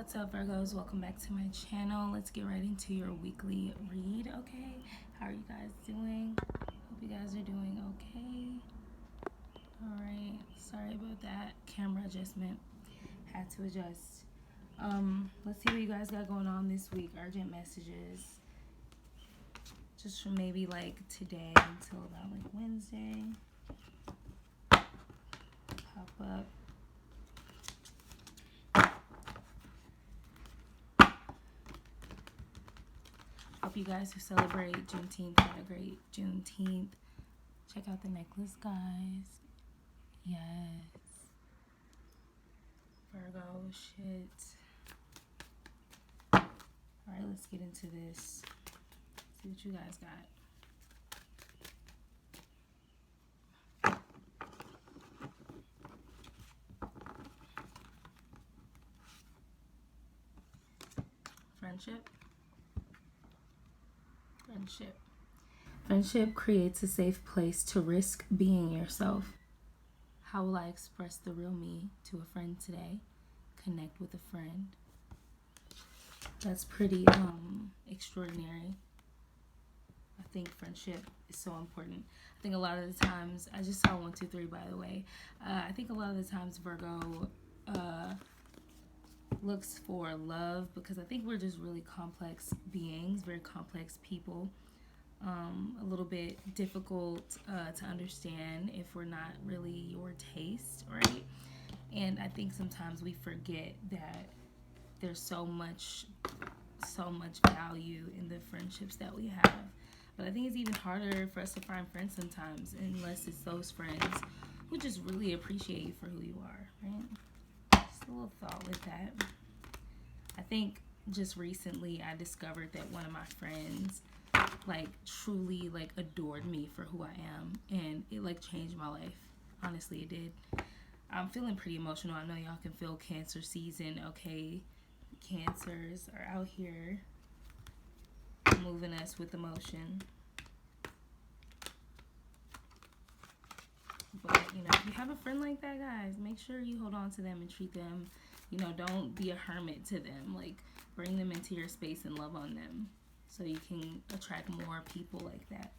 What's up, Virgos? Welcome back to my channel. Let's get right into your weekly read, okay? How are you guys doing? Hope you guys are doing okay. Alright, sorry about that. Camera adjustment. Had to adjust. Let's see what you guys got going on this week. Urgent messages. Just from maybe like today until about like Wednesday. Pop up. Hope you guys who celebrate Juneteenth had a great Juneteenth. Check out the necklace, guys. Yes. Virgo shit. Alright, let's get into this. See what you guys got. Friendship. Friendship creates a safe place to risk being yourself. How will I express the real me to a friend today? Connect with a friend. That's pretty extraordinary. I think friendship is so important. I think a lot of the times, I just saw 1, 2, 3 by the way. I think a lot of the times Virgo looks for love because I think we're just really complex beings, very complex people. A little bit difficult to understand if we're not really your taste, right? And I think sometimes we forget that there's so much value in the friendships that we have. But I think it's even harder for us to find friends sometimes unless it's those friends who just really appreciate you for who you are, right? Just a little thought with that. I think just recently I discovered that one of my friends like truly like adored me for who I am, and it like changed my life. Honestly, it did. I'm feeling pretty emotional. I know y'all can feel Cancer season, okay? Cancers are out here moving us with emotion. But, you know, if you have a friend like that, guys, make sure you hold on to them and treat them, you know, don't be a hermit to them. Like, bring them into your space and love on them so you can attract more people like that.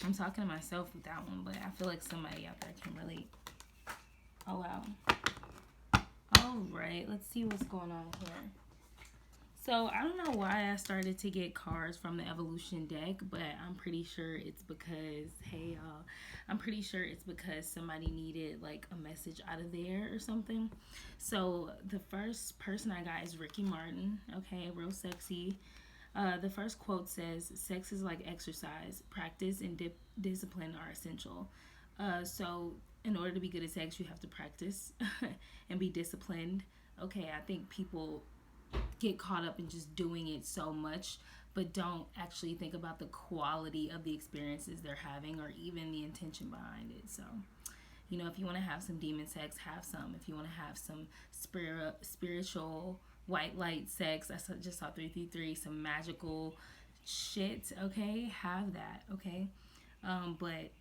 I'm talking to myself with that one, but I feel like somebody out there can relate. Oh, wow. All right, let's see what's going on here. So, I don't know why I started to get cards from the Evolution deck, but I'm pretty sure it's because, hey y'all, I'm pretty sure it's because somebody needed like a message out of there or something. So, the first person I got is Ricky Martin, okay, real sexy. The first quote says, "Sex is like exercise. Practice and discipline are essential." So, in order to be good at sex, you have to practice and be disciplined. Okay, I think people get caught up in just doing it so much, but don't actually think about the quality of the experiences they're having or even the intention behind it. So, you know, if you want to have some demon sex, have some. If you want to have some spiritual white light sex, just saw 333, some magical shit, okay? Have that, okay? But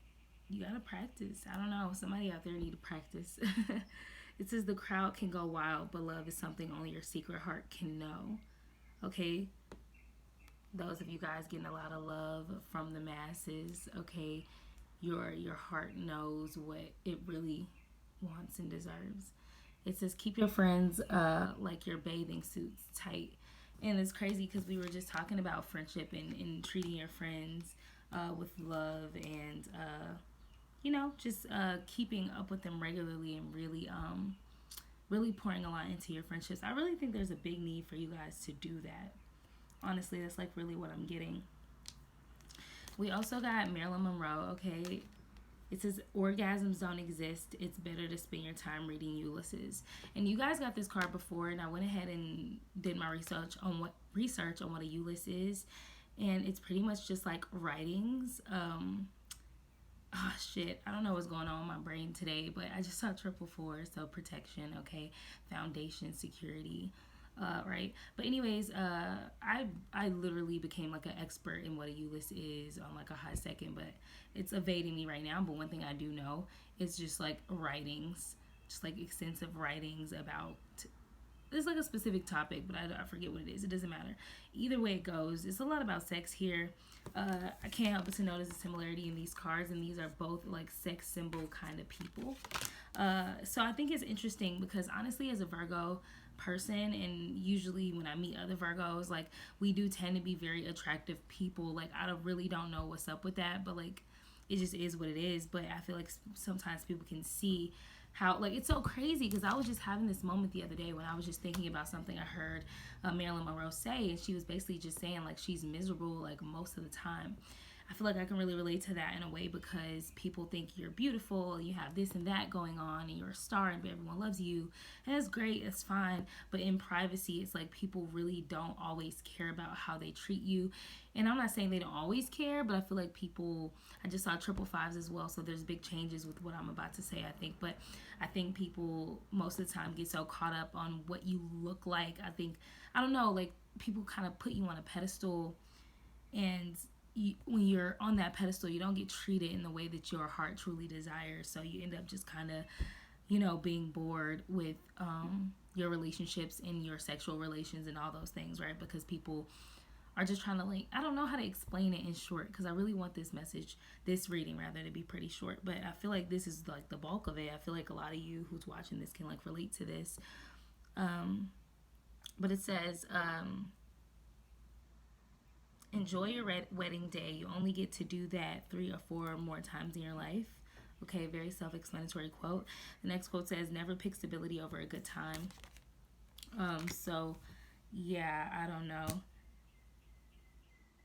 you gotta practice. I don't know. Somebody out there need to practice. It says the crowd can go wild, but love is something only your secret heart can know. Okay? Those of you guys getting a lot of love from the masses, okay? Your heart knows what it really wants and deserves. It says keep your friends like your bathing suits tight. And it's crazy because we were just talking about friendship and treating your friends with love and you know, just keeping up with them regularly and really pouring a lot into your friendships. I really think there's a big need for you guys to do that. Honestly, that's like really what I'm getting. We also got Marilyn Monroe, okay? It says orgasms don't exist. It's better to spend your time reading Ulysses. And you guys got this card before, and I went ahead and did my research on what a Ulysses is, and it's pretty much just like writings. Oh shit, I don't know what's going on in my brain today, but I just saw triple four, so protection, okay, foundation, security, right? But anyways, I literally became like an expert in what a Ulysses is on like a hot second, but it's evading me right now. But one thing I do know is just like writings, just like extensive writings about, it's like a specific topic, but I forget what it is. It doesn't matter. Either way it goes, it's a lot about sex here. I can't help but to notice a similarity in these cards, and these are both like sex symbol kind of people. So I think it's interesting because honestly, as a Virgo person, and usually when I meet other Virgos, like we do tend to be very attractive people. Like I really don't know what's up with that, but like it just is what it is. But I feel like sometimes people can see how, like, it's so crazy because I was just having this moment the other day when I was just thinking about something I heard Marilyn Monroe say, and she was basically just saying like she's miserable like most of the time. I feel like I can really relate to that in a way because people think you're beautiful, you have this and that going on, and you're a star and everyone loves you. And that's great, it's fine. But in privacy, it's like people really don't always care about how they treat you. And I'm not saying they don't always care, but I feel like people, I just saw triple fives as well, so there's big changes with what I'm about to say, I think. But I think people most of the time get so caught up on what you look like. I don't know, like people kind of put you on a pedestal, and when you're on that pedestal, you don't get treated in the way that your heart truly desires. So you end up just kind of, being bored with your relationships and your sexual relations and all those things, right? Because people are just trying to, like, I don't know how to explain it in short because I really want this reading rather, to be pretty short. But I feel like this is like the bulk of it. I feel like a lot of you who's watching this can like relate to this. But it says, enjoy your wedding day. You only get to do that 3 or 4 more times in your life. Okay, very self-explanatory quote. The next quote says, never pick stability over a good time. So, yeah, I don't know.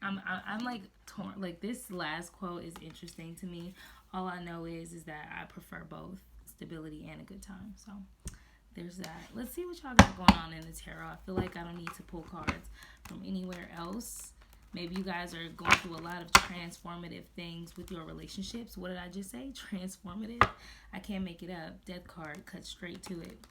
I'm like torn. Like this last quote is interesting to me. All I know is that I prefer both stability and a good time. So there's that. Let's see what y'all got going on in the tarot. I feel like I don't need to pull cards from anywhere else. Maybe you guys are going through a lot of transformative things with your relationships. What did I just say? Transformative? I can't make it up. Death card, cut straight to it.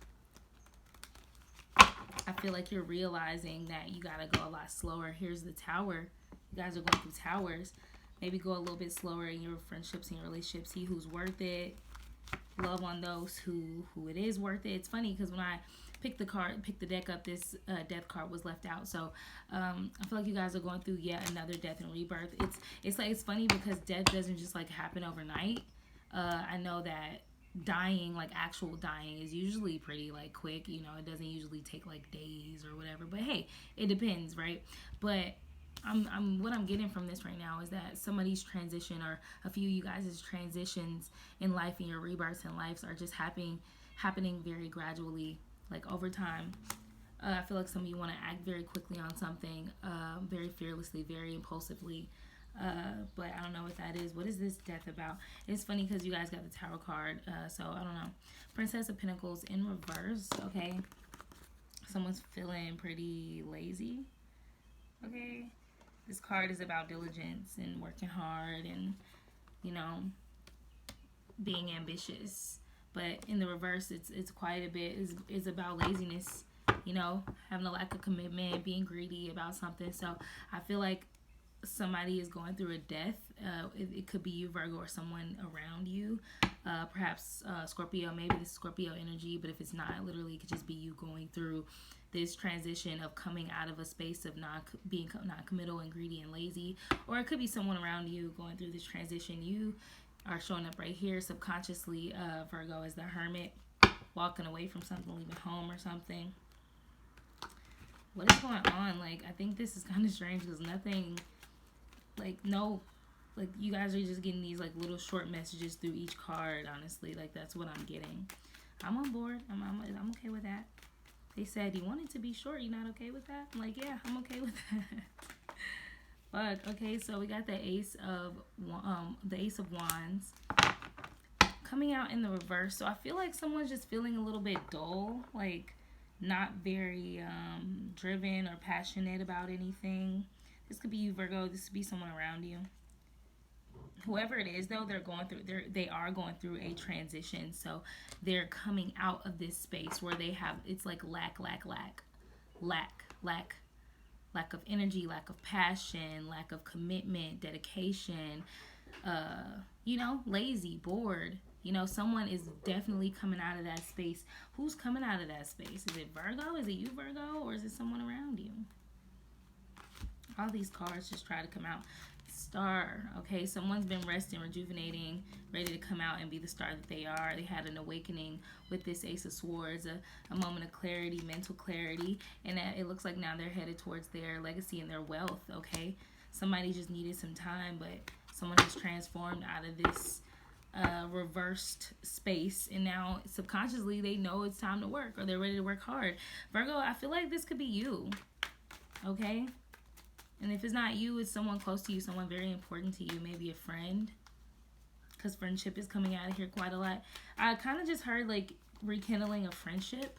I feel like you're realizing that you gotta go a lot slower. Here's the Tower. You guys are going through towers. Maybe go a little bit slower in your friendships and your relationships. See who's worth it. Love on those who it is worth it. It's funny because when I picked the deck up, this death card was left out. So I feel like you guys are going through yet another death and rebirth. It's funny because death doesn't just like happen overnight. I know that dying, like actual dying, is usually pretty like quick. It doesn't usually take like days or whatever. But hey, it depends, right? But what I'm getting from this right now is that somebody's transition, or a few of you guys' transitions in life and your rebirths in lives are just happening very gradually, like over time. I feel like some of you want to act very quickly on something, very fearlessly, very impulsively. But I don't know what that is. What is this death about? It's funny because you guys got the Tower card, so I don't know. Princess of Pentacles in reverse, okay? Someone's feeling pretty lazy, okay? This card is about diligence and working hard and, being ambitious. But in the reverse, it's quite a bit. It's about laziness, having a lack of commitment, being greedy about something. So I feel like somebody is going through a death. It could be you, Virgo, or someone around you. Perhaps Scorpio. Maybe this is Scorpio energy. But if it's not, literally, it could just be you going through this transition of coming out of a space of being non-committal and greedy and lazy. Or it could be someone around you going through this transition. You are showing up right here subconsciously, Virgo, as the Hermit, walking away from something, leaving home or something. What is going on? Like, I think this is kind of strange because nothing, like, no, like, you guys are just getting these, like, little short messages through each card, honestly. Like, that's what I'm getting. I'm on board. I'm okay with that. They said, you want it to be short. You're not okay with that? I'm like, yeah, I'm okay with that. But, okay, so we got the Ace of Wands coming out in the reverse. So I feel like someone's just feeling a little bit dull, like not very driven or passionate about anything. This could be you, Virgo. This could be someone around you. Whoever it is, though, they are going through a transition. So they're coming out of this space where it's like lack of energy, lack of passion, lack of commitment, dedication, lazy, bored. You know, someone is definitely coming out of that space. Who's coming out of that space? Is it Virgo? Is it you, Virgo? Or is it someone around you? All these cards just try to come out. Star. Okay, someone's been resting, rejuvenating, ready to come out and be the star that they are. They had an awakening with this Ace of Swords, a moment of clarity, mental clarity, and it looks like now they're headed towards their legacy and their wealth. Okay, somebody just needed some time, but someone has transformed out of this reversed space, and now subconsciously they know it's time to work, or they're ready to work hard. Virgo, I feel like this could be you. Okay, and if it's not you, it's someone close to you, someone very important to you, maybe a friend, because friendship is coming out of here quite a lot. I kind of just heard like rekindling a friendship.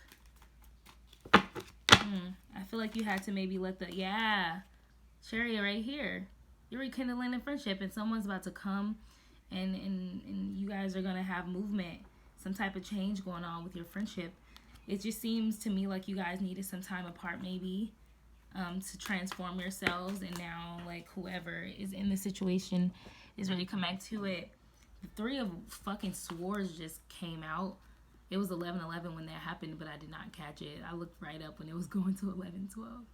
I feel like you had to maybe let the, yeah, Chariot right here. You're rekindling a friendship, and someone's about to come, and you guys are going to have movement, some type of change going on with your friendship. It just seems to me like you guys needed some time apart, maybe, to transform yourselves, and now like whoever is in the situation is ready to come back to it. The Three of fucking Swords just came out. It was 11:11 when that happened, but I did not catch it. I looked right up when it was going to 11:12.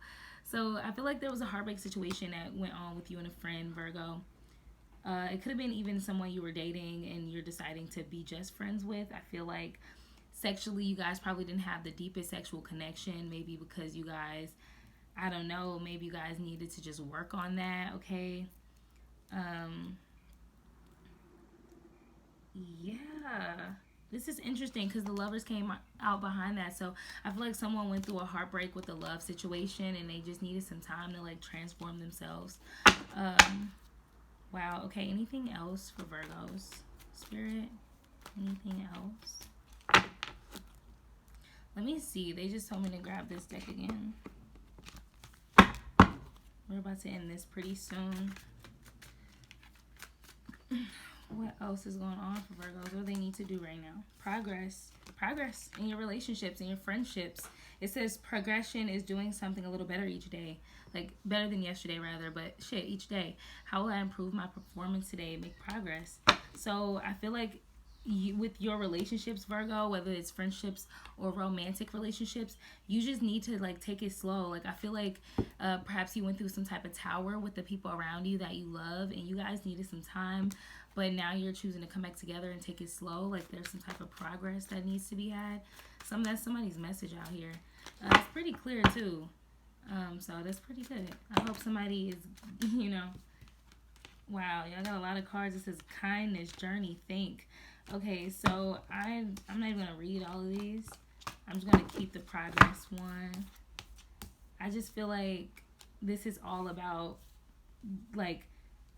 So I feel like there was a heartbreak situation that went on with you and a friend, Virgo. It could have been even someone you were dating and you're deciding to be just friends with. I feel like sexually you guys probably didn't have the deepest sexual connection, maybe because you guys, I don't know, maybe you guys needed to just work on that, okay? Yeah. This is interesting because the Lovers came out behind that. So I feel like someone went through a heartbreak with a love situation and they just needed some time to like transform themselves. Wow. Okay. Anything else for Virgos? Spirit? Anything else? Let me see. They just told me to grab this deck again. We're about to end this pretty soon. What else is going on for Virgos? What do they need to do right now? Progress. Progress in your relationships, in your friendships. It says progression is doing something a little better each day. Like, better than yesterday, rather. But, shit, each day. How will I improve my performance today? Make progress. So, I feel like with your relationships, Virgo, whether it's friendships or romantic relationships, you just need to, like, take it slow. Like, I feel like perhaps you went through some type of tower with the people around you that you love, and you guys needed some time. But now you're choosing to come back together and take it slow. Like there's some type of progress that needs to be had. That's somebody's message out here. It's pretty clear too. So that's pretty good. I hope somebody is, wow, y'all got a lot of cards. It says kindness, journey, think. Okay, so I'm not even gonna read all of these. I'm just gonna keep the progress one. I just feel like this is all about like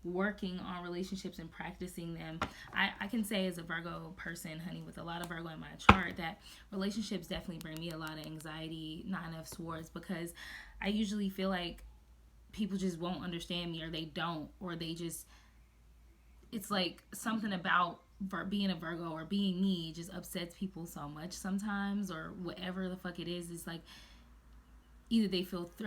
working on relationships and practicing them. I can say as a Virgo person, honey, with a lot of Virgo in my chart, that relationships definitely bring me a lot of anxiety, Nine of Swords, because I usually feel like people just won't understand me, or they don't, or they just, it's like something about being a Virgo or being me just upsets people so much sometimes, or whatever the fuck it is. It's like either they feel threatened